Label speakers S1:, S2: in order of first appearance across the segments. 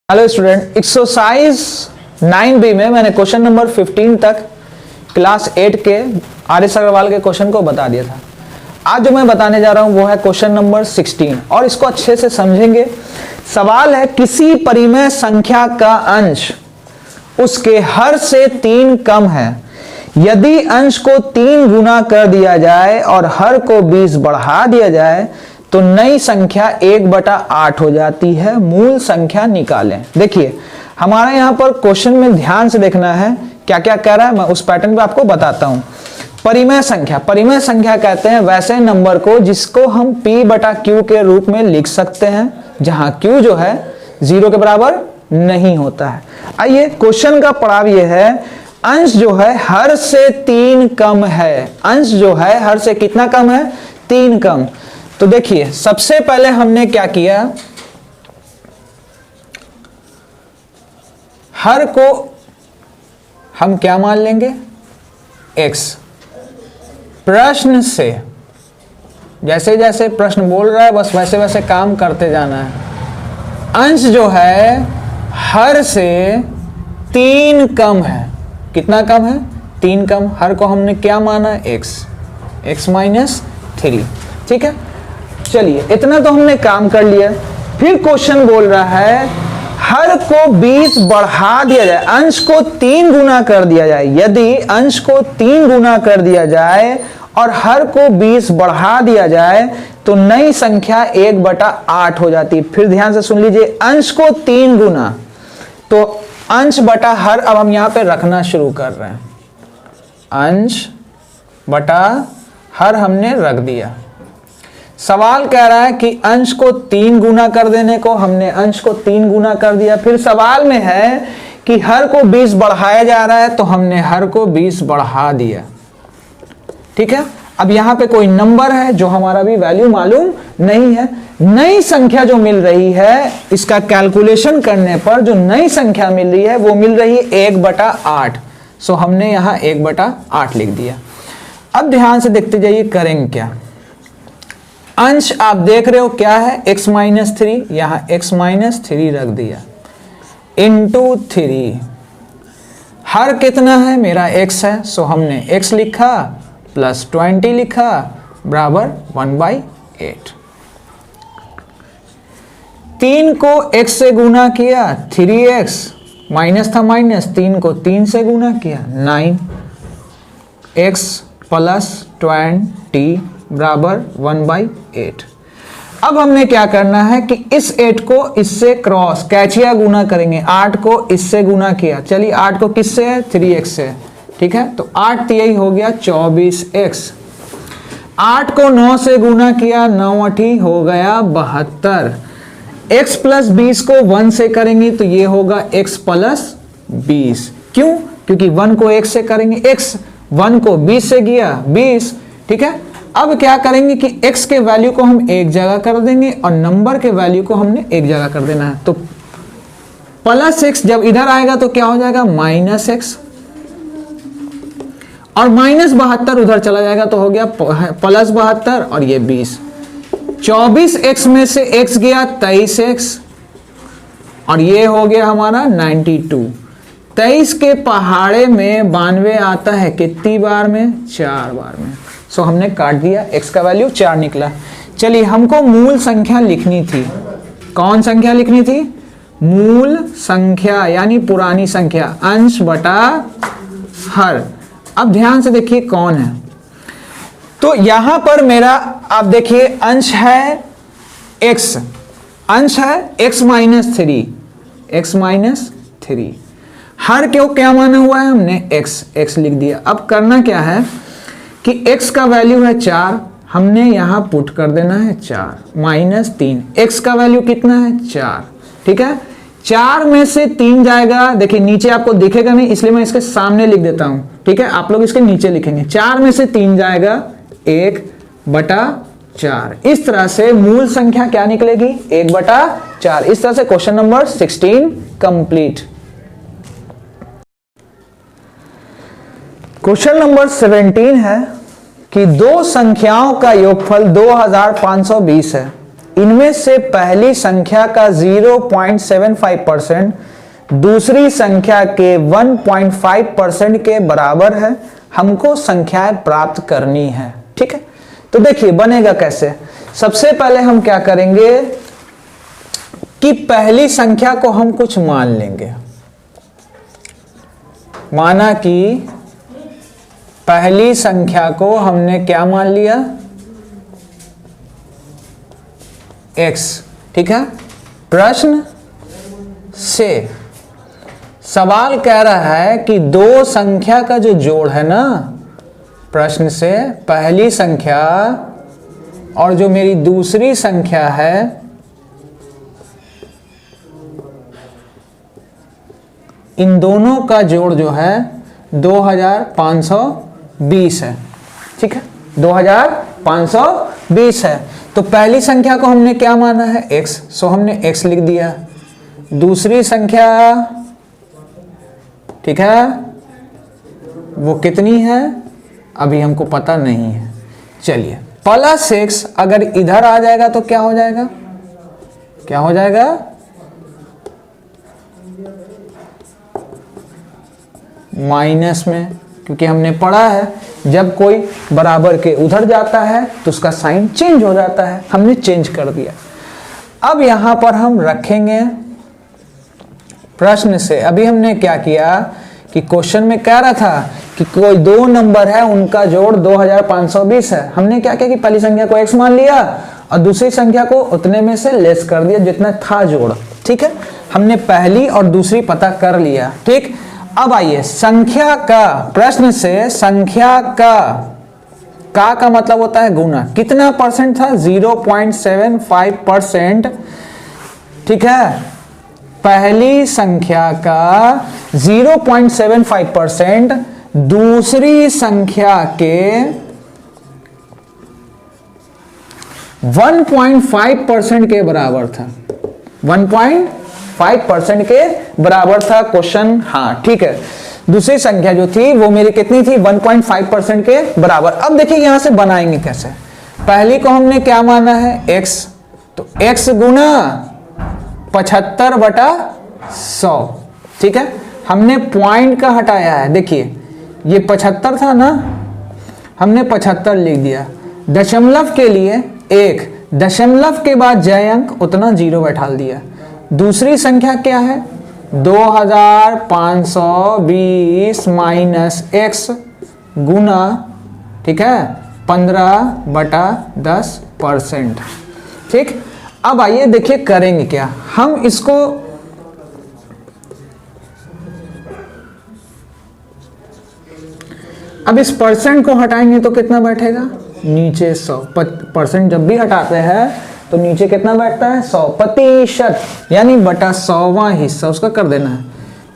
S1: Hello student, exercise 9B में मैंने question number 15 तक क्लास 8 के आर.एस. अग्रवाल के क्वेश्चन को बता दिया था। आज जो मैं बताने जा रहा हूं वो है क्वेश्चन नंबर 16 और इसको अच्छे से समझेंगे। सवाल है, किसी परिमेय संख्या का अंश उसके हर से 3 कम है। यदि अंश को 3 गुना कर दिया जाए और हर को 20 बढ़ा दिया जाए तो नई संख्या 1/8 हो जाती है। मूल संख्या निकालें। देखिए, हमारा यहां पर क्वेश्चन में ध्यान से देखना है क्या क्या कह रहा है, मैं उस पैटर्न पे आपको बताता हूं। परिमेय संख्या, परिमेय संख्या कहते हैं वैसे नंबर को जिसको हम p/q के रूप में लिख सकते हैं, जहां q जो है 0 के बराबर नहीं होता है। आइए, क्वेश्चन का पड़ाव यह है, अंश जो है हर से 3 कम है। अंश जो है हर से कितना कम है? 3 कम। तो देखिए, सबसे पहले हमने क्या किया, हर को हम क्या मान लेंगे? x। प्रश्न से जैसे जैसे प्रश्न बोल रहा है बस वैसे वैसे काम करते जाना है। अंश जो है हर से 3 कम है। कितना कम है? 3 कम। हर को हमने क्या माना? x, x-3। ठीक है, चलिए इतना तो हमने काम कर लिया। फिर क्वेश्चन बोल रहा है हर को 20 बढ़ा दिया जाए, अंश को 3 गुना कर दिया जाए। यदि अंश को 3 गुना कर दिया जाए और हर को 20 बढ़ा दिया जाए तो नई संख्या 1/8 हो जाती है। फिर ध्यान से सुन लीजिए, अंश को 3 गुना, तो अंश बटा हर अब हम यहां पे रखना शुरू कर रहे हैं। अंश बटा हर हमने रख दिया। सवाल कह रहा है कि अंश को 3 गुना कर देने को, हमने अंश को 3 गुना कर दिया। फिर सवाल में है कि हर को 20 बढ़ाया जा रहा है तो हमने हर को 20 बढ़ा दिया। ठीक है, अब यहां पे कोई नंबर है जो हमारा भी वैल्यू मालूम नहीं है। नई संख्या जो मिल रही है, इसका कैलकुलेशन करने पर जो नई संख्या मिल रही है वो मिल रही है 1/8। सो हमने यहां 1/8 लिख दिया। अब ध्यान से देखते जाइए करेंगे क्या। अंश आप देख रहे हो क्या है? x-3, यहां x-3 रख दिया इंटू 3। हर कितना है? मेरा x है, सो हमने x लिखा प्लस 20 लिखा बराबर 1/8। 3 को x से गुना किया 3x, माइनस था माइनस, 3 को 3 से गुना किया 9x प्लस 20 बराबर 1/8। अब हमने क्या करना है कि इस 8 को इससे क्रॉस कैचिया गुना करेंगे। 8 को इससे गुना किया, चलिए 8 को किससे है? 3x से। ठीक है, तो 8 यही हो गया 24x। 8 को 9 से गुना किया, 9 हो गया 72। x प्लस 20 को 1 से करेंगे तो ये होगा x प्लस 20। क्यों? क्योंकि 1 को x से करेंगे, x 1 को 20 से गया 20। ठीक है, अब क्या करेंगे कि x के वैल्यू को हम एक जगह कर देंगे और नंबर के वैल्यू को हमने एक जगह कर देना है। तो प्लस x जब इधर आएगा तो क्या हो जाएगा? -x, और -72 उधर चला जाएगा तो हो गया प्लस 72 और ये 20। 24x में से x गया 23x और ये हो गया हमारा 92। 23 के पहाड़े में 92 आता है कितनी बार में? 4 बार में। सो हमने काट दिया, x का वैल्यू 4 निकला। चलिए, हमको मूल संख्या लिखनी थी। कौन संख्या लिखनी थी? मूल संख्या यानी पुरानी संख्या, अंश बटा हर। अब ध्यान से देखिए कौन है। तो यहां पर मेरा आप देखिए अंश है x, अंश है x-3, x-3। हर क्यों क्या माना हुआ है? हमने x लिख दिया। अब करना क्या है कि x का वैल्यू है 4, हमने यहां पुट कर देना है 4 -3। x का वैल्यू कितना है? 4। ठीक है, 4 में से 3 जाएगा, देखिए नीचे आपको दिखेगा नहीं इसलिए मैं इसके सामने लिख देता हूं। ठीक है, आप लोग इसके नीचे लिखेंगे। 4 में से 3 जाएगा 1/4। इस तरह से मूल संख्या क्या निकलेगी? 1/4। इस तरह से question number 16 complete. Question number 17 है कि दो संख्याओं का योगफल 2520 है। इनमें से पहली संख्या का 0.75% दूसरी संख्या के 1.5% के बराबर है। हमको संख्याएं प्राप्त करनी है। ठीक है, तो देखिए बनेगा कैसे। सबसे पहले हम क्या करेंगे कि पहली संख्या को हम कुछ मान लेंगे। माना कि पहली संख्या को हमने क्या मान लिया, x। ठीक है, प्रश्न से सवाल कह रहा है कि दो संख्या का जो जोड़ है ना, प्रश्न से पहली संख्या और जो मेरी दूसरी संख्या है इन दोनों का जोड़ जो है 2520 है। ठीक है, 2520 है। तो पहली संख्या को हमने क्या माना है, x, सो हमने x लिख दिया। दूसरी संख्या, ठीक है, वो कितनी है अभी हमको पता नहीं है। चलिए +x अगर इधर आ जाएगा तो क्या हो जाएगा, क्या हो जाएगा, माइनस में, क्योंकि हमने पढ़ा है जब कोई बराबर के उधर जाता है तो उसका साइन चेंज हो जाता है। हमने चेंज कर दिया। अब यहां पर हम रखेंगे प्रश्न से। अभी हमने क्या किया कि क्वेश्चन में कह रहा था कि कोई दो नंबर है उनका जोड़ 2520 है। हमने क्या किया कि पहली संख्या को x मान लिया और दूसरी संख्या को उतने में से लेस कर दिया जितना था जोड़। ठीक है, हमने पहली और दूसरी पता कर लिया। ठीक, अब आइए संख्या का, प्रश्न से संख्या का मतलब होता है गुना। कितना परसेंट था, 0.75%। ठीक है, पहली संख्या का 0.75% दूसरी संख्या के 1.5% के बराबर था। 1.5% के बराबर था क्वेश्चन। हाँ ठीक है, दूसरी संख्या जो थी वो मेरी कितनी थी, 1.5% के बराबर। अब देखिए यहां से बनाएंगे कैसे। पहली को हमने क्या माना है, x, तो x गुना 75/100। ठीक है, हमने पॉइंट का हटाया है। देखिए ये 75 था ना, हमने 75 लिख दिया। दशमलव के लिए 1, दशमलव के बाद जय अंक उतना 0 बैठा दिया। दूसरी संख्या क्या है, 2520 माइनस x गुना, ठीक है, 15/10%। ठीक, अब आइए देखिए करेंगे क्या। हम इसको अब इस परसेंट को हटाएंगे तो कितना बैठेगा, नीचे 100%। जब भी हटाते हैं तो नीचे कितना बैठता है, 100%, यानी बटा 100वां हिस्सा उसका कर देना है।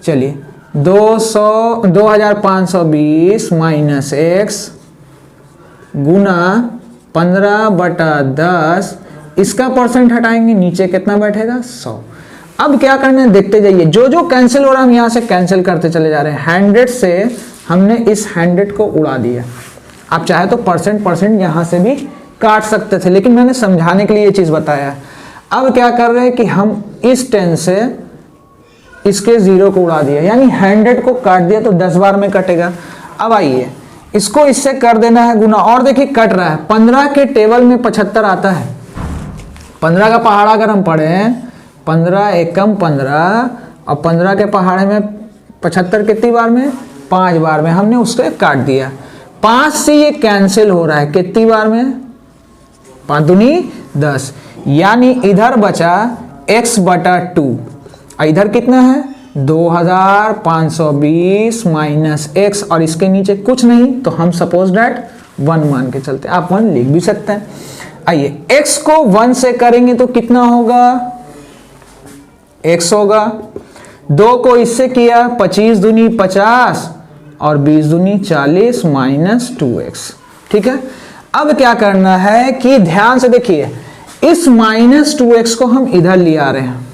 S1: चलिए 2520 माइनस x गुना 15/10, इसका परसेंट हटाएंगे, नीचे कितना बैठेगा, 100। अब क्या करना है देखते जाइए, जो जो कैंसिल हो रहा है हम यहां से कैंसिल करते चले जा रहे हैं। 100 से हमने इस 100 को उड़ा दिया। आप चाहे तो परसेंट यहां से भी काट सकते थे, लेकिन मैंने समझाने के लिए ये चीज बताया। अब क्या कर रहे हैं कि हम इस 10 से इसके 0 को उड़ा दिया, यानी 100 को काट दिया तो 10 बार में कटेगा। अब आइए इसको इससे कर देना है गुना, और देखिए कट रहा है। 15 के टेबल में 75 आता है। 15 का पहाड़ा अगर हम पढ़े, 15 एकम 15 और 15 के पहाड़े में 75 कितनी बार में, 5 बार में। हमने उसको काट दिया। 5 से ये कैंसिल हो रहा है कितनी बार में, 5 दूनी 10, यानी इधर बचा x/2 और इधर कितना है 2520 माइनस x, और इसके नीचे कुछ नहीं तो हम सपोज डैट 1 मान के चलते, आप 1 लिख भी सकते हैं। आइए x को 1 से करेंगे तो कितना होगा, x होगा। 2 को इससे किया, 25 दूनी 50 और 20 दूनी 40 माइनस 2x। ठीक है, अब क्या करना है कि ध्यान से देखिए, इस माइनस 2x को हम इधर ले आ रहे हैं।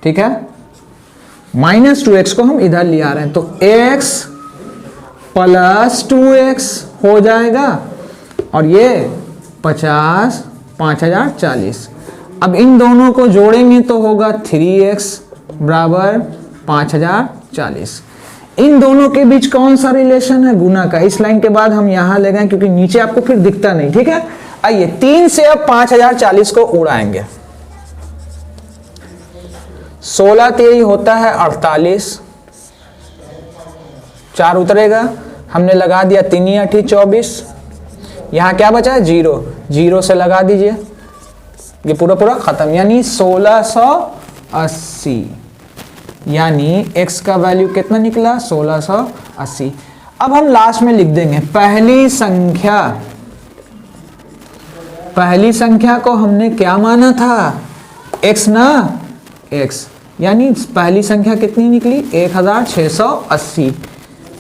S1: ठीक है, माइनस 2x को हम इधर ले आ रहे हैं, तो x प्लस 2x हो जाएगा, और ये 50 5040। अब इन दोनों को जोड़ेंगे तो होगा 3x बराबर 5040। इन दोनों के बीच कौन सा रिलेशन है? गुना का। इस लाइन के बाद हम यहां ले गए क्योंकि नीचे आपको फिर दिखता नहीं, ठीक है। आइए 3 से अब 5040 को उड़ाएंगे। 16 तेरी होता है 48, 4 उतरेगा, हमने लगा दिया 3 8 24। यहां क्या बचा है? 0, 0 से लगा दीजिए, ये पूरा पूरा खत्म, यानी 1680। यानी x का वैल्यू कितना निकला? 1680। अब हम लास्ट में लिख देंगे पहली संख्या को हमने क्या माना था? x ना, x, यानी पहली संख्या कितनी निकली? 1680।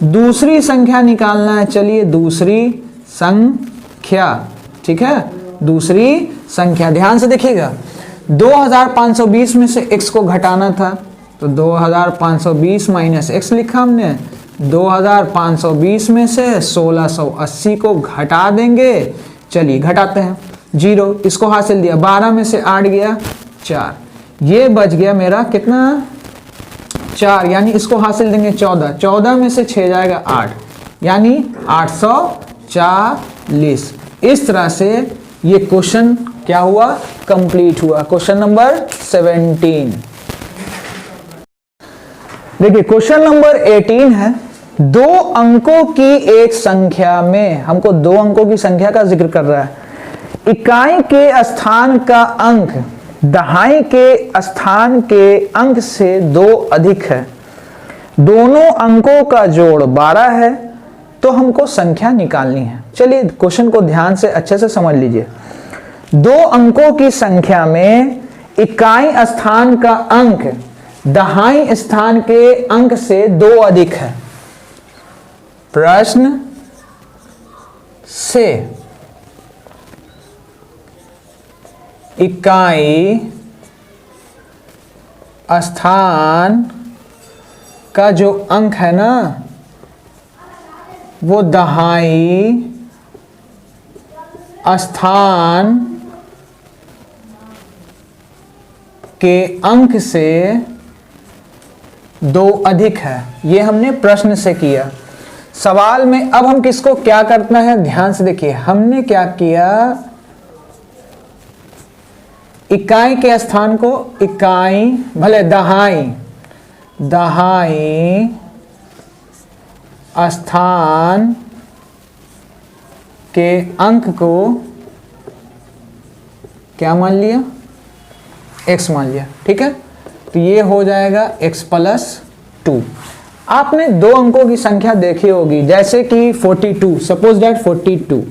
S1: दूसरी संख्या निकालना है, चलिए दूसरी संख्या, ठीक है, दूसरी संख्या ध्यान से देखिएगा। 2520 में से x को घटाना था, तो 2520 माइनस x लिखा हमने। 2520 में से 1680 को घटा देंगे, चलिए घटाते हैं। 0, इसको हासिल दिया, 12 में से 8 गया 4, ये बच गया मेरा कितना? 4, यानी इसको हासिल देंगे 14, 14 में से 6 जाएगा 8, यानी 840। इस तरह से ये क्वेश्चन क्या हुआ? कंप्लीट हुआ। Question number 17। देखिए क्वेश्चन नंबर 18 है, 2 अंकों की एक संख्या में, हमको 2 अंकों की संख्या का जिक्र कर रहा है। इकाई के स्थान का अंक दहाई के स्थान के अंक से 2 अधिक है, दोनों अंकों का जोड़ 12 है, तो हमको संख्या निकालनी है। चलिए क्वेश्चन को ध्यान से अच्छे से समझ लीजिए। 2 अंकों की संख्या में इकाई स्थान का अंक दहाई स्थान के अंक से 2 अधिक है। प्रश्न से इकाई स्थान का जो अंक है ना, वो दहाई स्थान के अंक से 2 अधिक है। ये हमने प्रश्न से किया। सवाल में अब हम किसको क्या करना है, ध्यान से देखिए। हमने क्या किया, इकाई के स्थान को इकाई, भले दहाई स्थान के अंक को क्या मान लिया? x मान लिया, ठीक है। तो ये हो जाएगा x + 2। आपने 2 अंकों की संख्या देखी होगी, जैसे कि 42, सपोज दैट 42।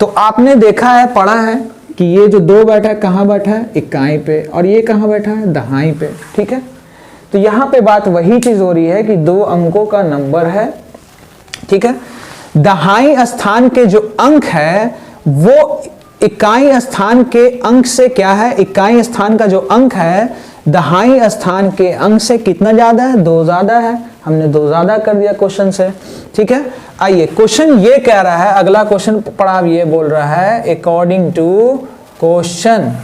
S1: तो आपने देखा है, पढ़ा है कि ये जो 2 बैठा है कहाँ बैठा है? इकाई पे, और ये कहाँ बैठा है? दहाई पे, ठीक है। तो यहाँ पे बात वही चीज हो रही है कि 2 अंकों का नंबर है, ठीक है। दहाई स्थान के जो अंक है वो इकाई स्थान के अंक से क्या है? इकाई स्थान का जो अंक है दहाई स्थान के अंक से कितना ज्यादा है? 2 ज्यादा है। हमने 2 ज्यादा कर दिया क्वेश्चन से, ठीक है। आइए क्वेश्चन ये कह रहा है, अगला क्वेश्चन पढ़ा, ये बोल रहा है अकॉर्डिंग टू क्वेश्चन,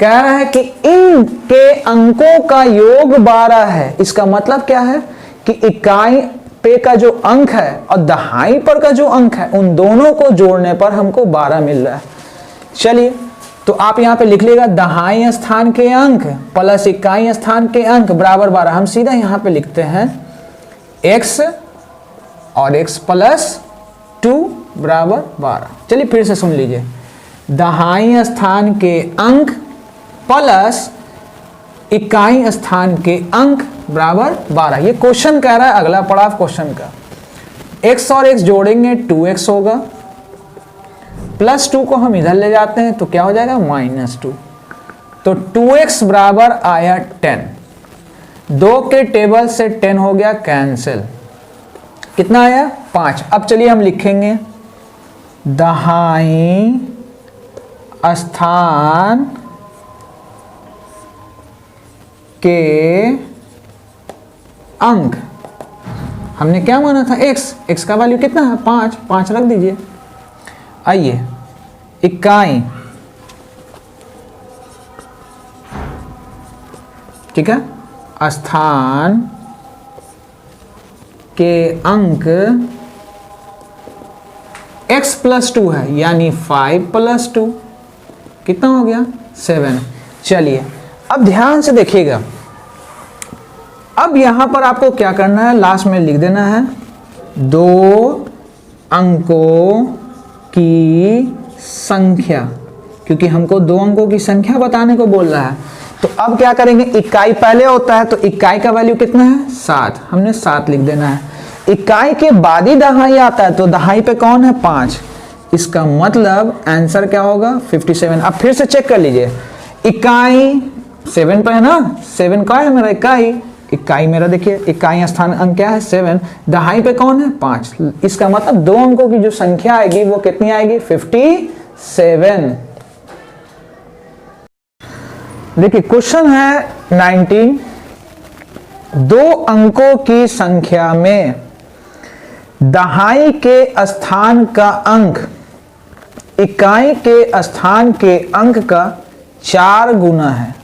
S1: कह रहा है कि इन के अंकों का योग 12 है। इसका मतलब क्या है कि इकाई पे का जो अंक है और दहाई पर का जो अंक है, उन दोनों को जोड़ने पर हमको 12 मिल रहा है। चलिए तो आप यहां पे लिख लेगा दहाई स्थान के अंक प्लस इकाई स्थान के अंक बराबर 12। हम सीधा यहां पे लिखते हैं x और x + 2 बराबर 12। चलिए फिर से सुन लीजिए, दहाई स्थान के अंक प्लस इकाई स्थान के अंक बराबर 12। ये क्वेश्चन कह रहा है, अगला पड़ाव क्वेश्चन का। x और x जोड़ेंगे 2x होगा, +2 को हम इधर ले जाते हैं तो क्या हो जाएगा? -2। तो 2x बराबर आया 10। 2 के टेबल से 10 हो गया कैंसिल, कितना आया? 5। अब चलिए हम लिखेंगे दहाई स्थान के अंक, हमने क्या माना था? x का वैल्यू कितना है? 5 रख दीजिए। आइए इकाई ठीक है, स्थान के अंक x प्लस 2 है, यानी 5 प्लस 2 कितना हो गया 7। चलिए अब ध्यान से देखिएगा, अब यहां पर आपको क्या करना है, लास्ट में लिख देना है 2 अंकों की संख्या, क्योंकि हमको 2 अंकों की संख्या बताने को बोल रहा है। तो अब क्या करेंगे, इकाई पहले होता है तो इकाई का वैल्यू कितना है 7, हमने 7 लिख देना है। इकाई के बाद ही दहाई आता है तो दहाई पे कौन है 5, इसका मतलब आंसर क्या होगा 57। अब फिर से चेक कर लीजिए, इकाई 7 पे है ना, 7 का है मेरा इकाई मेरा देखिए इकाई स्थान अंक क्या है 7, दहाई पे कौन है 5, इसका मतलब 2 अंकों की जो संख्या आएगी वो कितनी आएगी 57। देखिए क्वेश्चन है 19, 2 अंकों की संख्या में दहाई के स्थान का अंक इकाई के स्थान के अंक का 4 गुना है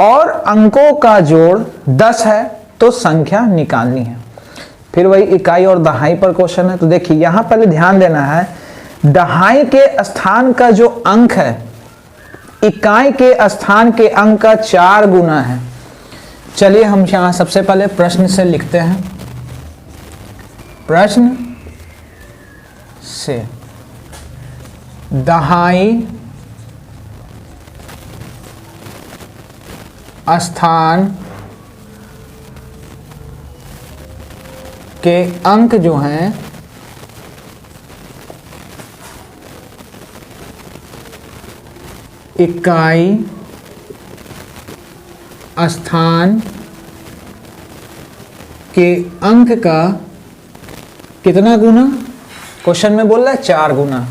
S1: और अंकों का जोड़ 10 है, तो संख्या निकालनी है। फिर वही इकाई और दहाई पर क्वेश्चन है। तो देखिए यहां पहले ध्यान देना है, दहाई के स्थान का जो अंक है इकाई के स्थान के अंक का 4 गुना है। चलिए हम यहां सबसे पहले प्रश्न से लिखते हैं, प्रश्न से दहाई स्थान के अंक जो हैं इकाई स्थान के अंक का कितना गुना, क्वेश्चन में बोल रहा है 4 गुना।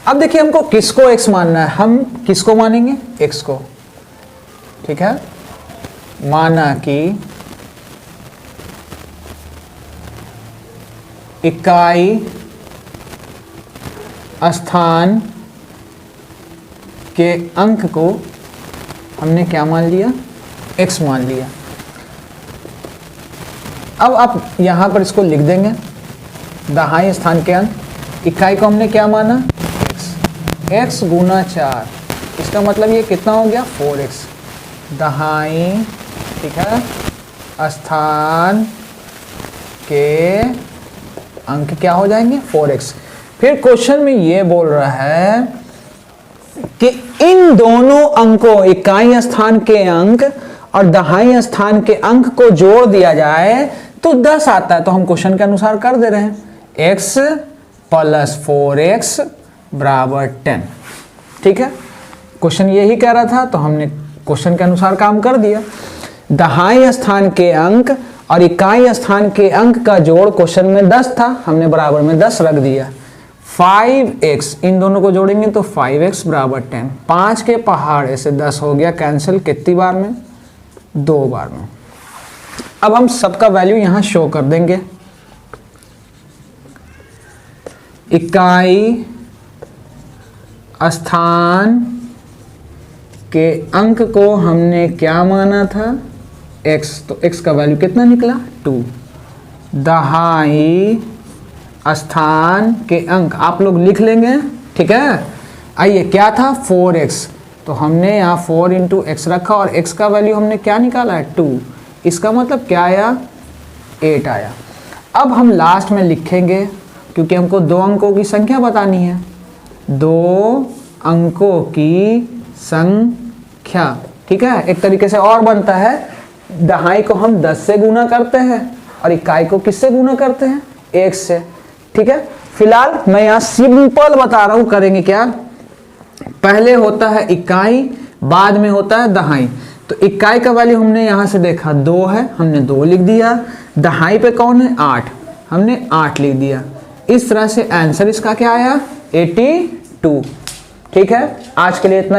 S1: अब देखिए हमको किसको x मानना है, हम किसको मानेंगे x को, ठीक है। माना कि इकाई स्थान के अंक को हमने क्या मान लिया x मान लिया। अब आप यहां पर इसको लिख देंगे, दहाई स्थान के अंक, इकाई को हमने क्या माना x गुना 4, इसका मतलब ये कितना हो गया 4x। दहाई, ठीक है, स्थान के अंक क्या हो जाएंगे 4x। फिर क्वेश्चन में ये बोल रहा है कि इन दोनों अंकों इकाई स्थान के अंक और दहाई स्थान के अंक को जोड़ दिया जाए तो 10 आता है। तो हम क्वेश्चन के अनुसार कर दे रहे हैं, x प्लस 4x बराबर 10, ठीक है। क्वेश्चन यही कह रहा था तो हमने क्वेश्चन के अनुसार काम कर दिया। दहाई स्थान के अंक और इकाई स्थान के अंक का जोड़ क्वेश्चन में 10 था, हमने बराबर में 10 रख दिया। 5x, इन दोनों को जोड़ेंगे तो 5x बराबर 10, 5 के पहाड़े से 10 हो गया कैंसिल, कितनी बार में 2 बार में। अब हम सबका वैल्यू यहां शो कर देंगे, इकाई स्थान के अंक को हमने क्या माना था x, तो x का वैल्यू कितना निकला 2। दहाई स्थान के अंक आप लोग लिख लेंगे, ठीक है। आइए क्या था 4x, तो हमने यहाँ 4 इंटू एक्स रखा और x का वैल्यू हमने क्या निकाला है 2, इसका मतलब क्या आया 8 आया। अब हम लास्ट में लिखेंगे, क्योंकि हमको 2 अंकों की संख्या बतानी है, 2 अंकों की संख्या, ठीक है। एक तरीके से और बनता है, दहाई को हम 10 से गुना करते हैं और इकाई को किससे गुना करते हैं 1 से, ठीक है। फिलहाल मैं यहाँ सिंपल बता रहा हूँ, करेंगे क्या, पहले होता है इकाई, बाद में होता है दहाई। तो इकाई का वैल्यू हमने यहाँ से देखा 2 है, हमने 2 लिख दिया। दहाई पे कौन है 8, हमने 8 लिख दिया। इस तरह से आंसर इसका क्या आया 82, ठीक है। आज के लिए इतना।